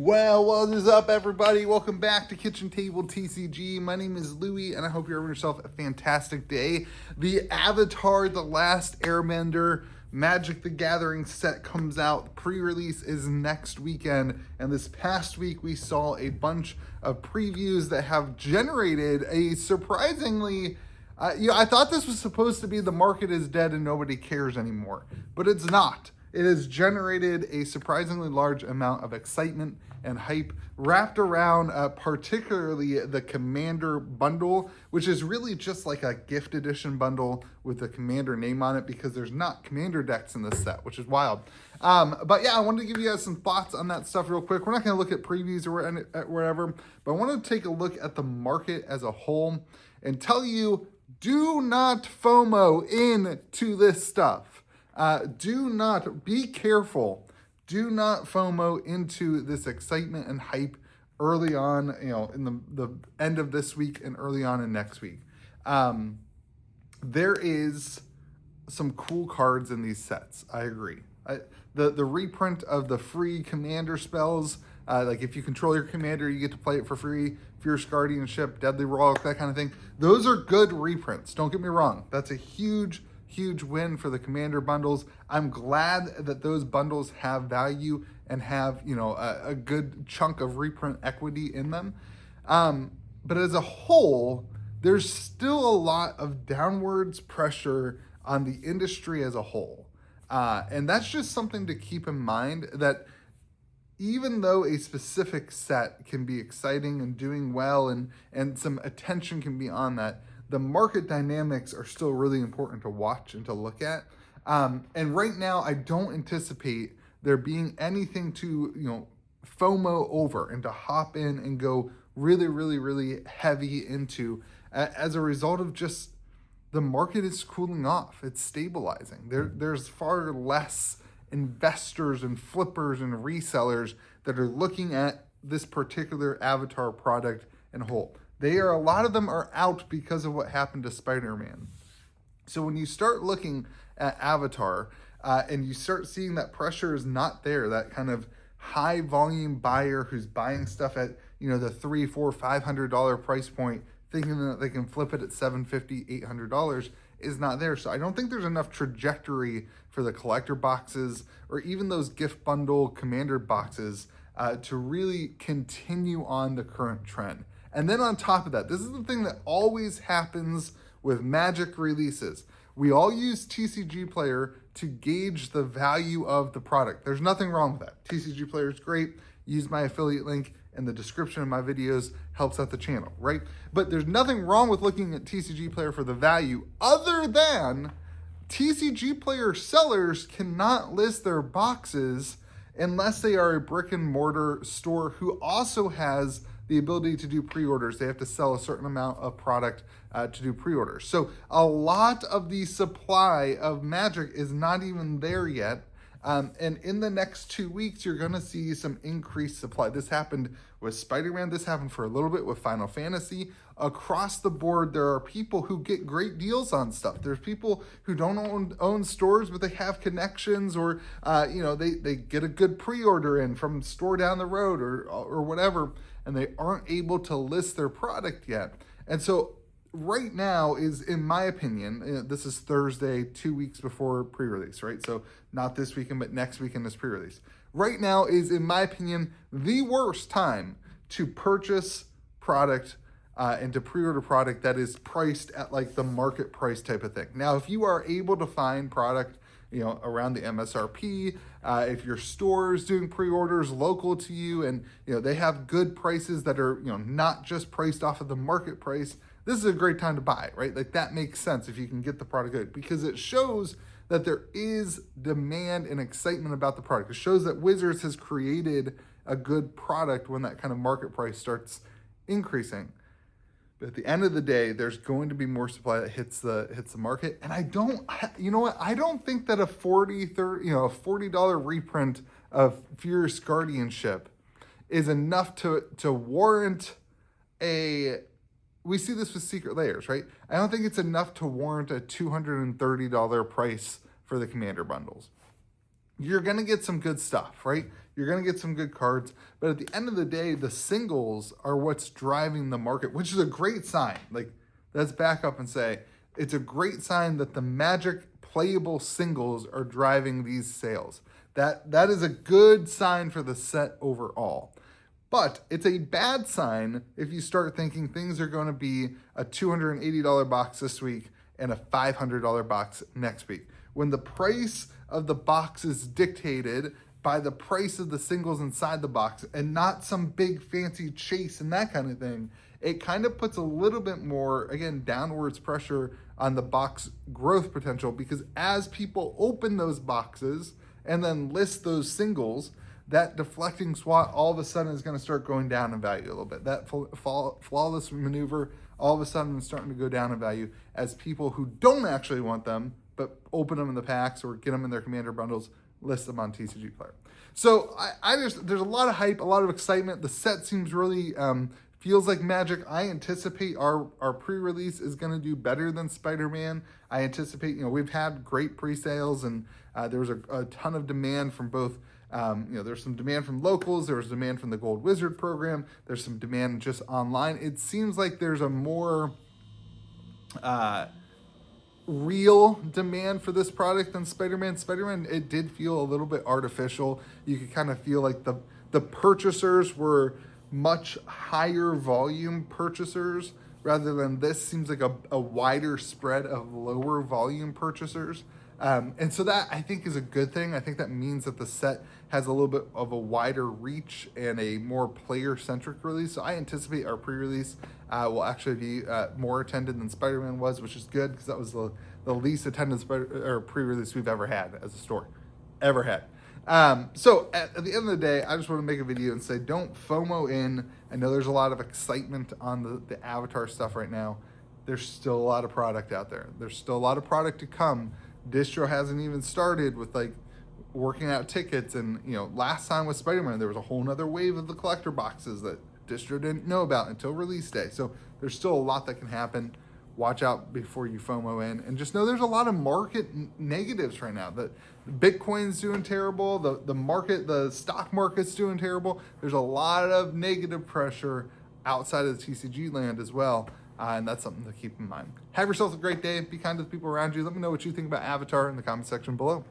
Well, what is up, everybody? Welcome back to Kitchen Table TCG. My name is Louie, and I hope you're having yourself a fantastic day. The Avatar: The Last Airbender Magic the Gathering set comes out. Pre-release is next weekend, and this past week we saw a bunch of previews that have generated a surprisingly I thought this was supposed to be the market is dead and nobody cares anymore, but it's not. It has generated a surprisingly large amount of excitement and hype wrapped around particularly the Commander bundle, which is really just like a gift edition bundle with the Commander name on it because there's not Commander decks in this set, which is wild. But yeah, I wanted to give you guys some thoughts on that stuff real quick. We're not going to look at previews or whatever, but I want to take a look at the market as a whole and tell you, do not FOMO into this stuff. Do not, be careful. Do not FOMO into this excitement and hype early on, in the end of this week and early on in next week. There is some cool cards in these sets. I agree. The reprint of the free Commander spells, like if you control your Commander, you get to play it for free. Fierce Guardianship, Deadly Rollick, that kind of thing. Those are good reprints. Don't get me wrong. That's a huge win for the Commander bundles. I'm glad that those bundles have value and have, a good chunk of reprint equity in them. But as a whole, there's still a lot of downwards pressure on the industry as a whole. And that's just something to keep in mind, that even though a specific set can be exciting and doing well and some attention can be on that, the market dynamics are still really important to watch and to look at. And right now, I don't anticipate there being anything to, FOMO over and to hop in and go really heavy into as a result of just the market is cooling off. It's stabilizing. There's far less investors and flippers and resellers that are looking at this particular Avatar product in whole. A lot of them are out because of what happened to Spider-Man. So when you start looking at Avatar and you start seeing that pressure is not there, that kind of high volume buyer who's buying stuff at, the $300, $400, $500 price point, thinking that they can flip it at $750, $800 is not there. So I don't think there's enough trajectory for the collector boxes or even those gift bundle Commander boxes to really continue on the current trend. And then on top of that, this is the thing that always happens with Magic releases. We all use TCG Player to gauge the value of the product. There's nothing wrong with that. TCG Player is great. Use my affiliate link in the description of my videos, helps out the channel, right? But there's nothing wrong with looking at TCG Player for the value, other than TCG Player sellers cannot list their boxes unless they are a brick and mortar store who also has the ability to do pre-orders. They have to sell a certain amount of product to do pre-orders. So a lot of the supply of Magic is not even there yet. And in the next 2 weeks, you're going to see some increased supply. This happened with Spider-Man. This happened for a little bit with Final Fantasy. Across the board, there are people who get great deals on stuff. There's people who don't own stores, but they have connections, or they get a good pre-order in from a store down the road or whatever, and they aren't able to list their product yet. And so right now is, in my opinion, this is Thursday, 2 weeks before pre-release, right? So not this weekend, but next weekend is pre-release. Right now is, in my opinion, the worst time to purchase product and to pre-order product that is priced at like the market price type of thing. Now, if you are able to find product, around the MSRP, if your store is doing pre-orders local to you and, they have good prices that are, not just priced off of the market price, this is a great time to buy, right? Like that makes sense if you can get the product good, because it shows that there is demand and excitement about the product. It shows that Wizards has created a good product when that kind of market price starts increasing. But at the end of the day, there's going to be more supply that hits the market. And I don't think that a $40 reprint of Fierce Guardianship is enough to warrant we see this with Secret Layers, right? I don't think it's enough to warrant a $230 price for the Commander bundles. You're going to get some good stuff, right? You're going to get some good cards. But at the end of the day, the singles are what's driving the market, which is a great sign. Like, let's back up and say it's a great sign that the Magic playable singles are driving these sales. That is a good sign for the set overall. But it's a bad sign if you start thinking things are going to be a $280 box this week and a $500 box next week. When the price of the box is dictated by the price of the singles inside the box and not some big fancy chase and that kind of thing, it kind of puts a little bit more, again, downwards pressure on the box growth potential, because as people open those boxes and then list those singles, that deflecting SWAT all of a sudden is going to start going down in value a little bit. That flawless maneuver all of a sudden is starting to go down in value as people who don't actually want them, but open them in the packs or get them in their commander bundles, list them on TCG Player. So there's a lot of hype, a lot of excitement. The set seems really, feels like Magic. I anticipate our pre-release is going to do better than Spider-Man. I anticipate, we've had great pre-sales, and there was a ton of demand from both. There's some demand from locals. There was demand from the Gold Wizard program. There's some demand just online. It seems like there's a more real demand for this product than Spider-Man. Spider-Man, it did feel a little bit artificial. You could kind of feel like the purchasers were much higher volume purchasers, rather than this seems like a wider spread of lower volume purchasers. And so that, I think, is a good thing. I think that means that the set has a little bit of a wider reach and a more player-centric release. So I anticipate our pre-release will actually be more attended than Spider-Man was, which is good, because that was the least attended pre-release we've ever had as a store. Ever had. So at the end of the day, I just want to make a video and say, don't FOMO in. I know there's a lot of excitement on the Avatar stuff right now. There's still a lot of product out there. There's still a lot of product to come. Distro hasn't even started with working out tickets, and last time with Spider-Man there was a whole nother wave of the collector boxes that Distro didn't know about until release day. So there's still a lot that can happen. Watch out before you FOMO in, and just know there's a lot of market negatives right now. The Bitcoin's doing terrible, the stock market's doing terrible. There's a lot of negative pressure outside of the TCG land as well. And that's something to keep in mind. Have yourself a great day. Be kind to the people around you. Let me know what you think about Avatar in the comment section below.